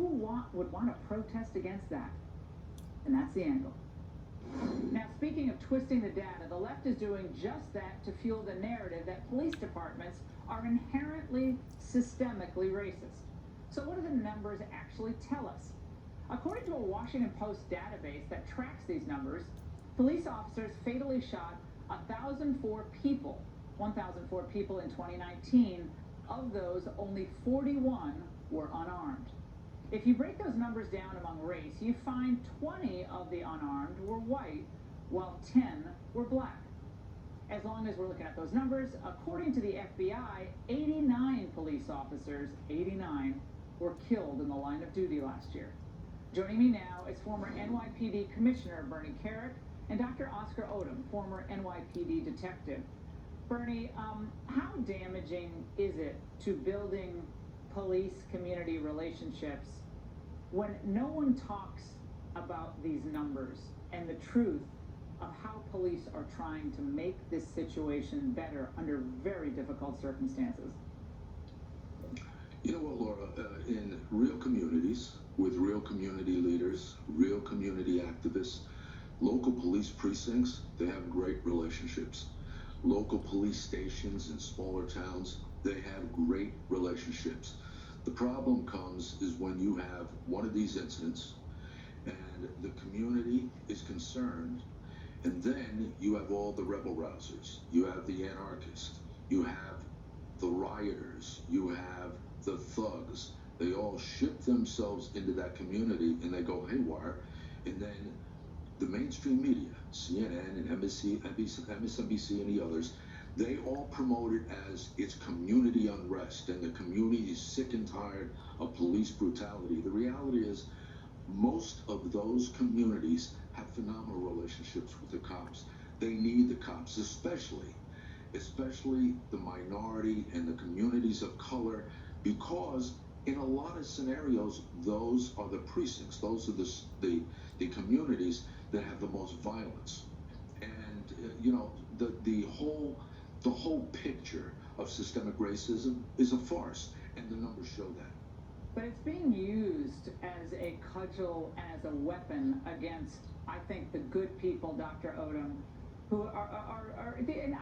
would want to protest against that? And that's the angle. Now, speaking of twisting the data, the left is doing just that to fuel the narrative that police departments are inherently systemically racist. So what do the numbers actually tell us? According to a Washington Post database that tracks these numbers, police officers fatally shot 1,004 people in 2019. Of those, only 41 were unarmed. If you break those numbers down among race, you find 20 of the unarmed were white, while 10 were black. As long as we're looking at those numbers, according to the FBI, 89 police officers, 89, were killed in the line of duty last year. Joining me now is former NYPD Commissioner Bernie Carrick and Dr. Oscar Odom, former NYPD detective. Bernie, how damaging is it to building police-community relationships when no one talks about these numbers and the truth of how police are trying to make this situation better under very difficult circumstances? You know what, Laura, in real communities, with real community leaders, real community activists, local police precincts, they have great relationships. Local police stations in smaller towns, they have great relationships. The problem comes is when you have one of these incidents and the community is concerned, and then you have all the rebel rousers, you have the anarchists, you have the rioters, you have the thugs. They all ship themselves into that community and they go haywire, and then the mainstream media, CNN and MSNBC and the others, they all promote it as it's community unrest and the community is sick and tired of police brutality. The reality is most of those communities have phenomenal relationships with the cops. They need the cops, especially the minority and the communities of color, because in a lot of scenarios, those are the precincts, those are the communities that have the most violence. And the whole picture of systemic racism is a farce, and the numbers show that. But it's being used as a cudgel and as a weapon against, I think, the good people, Dr. Odom, who are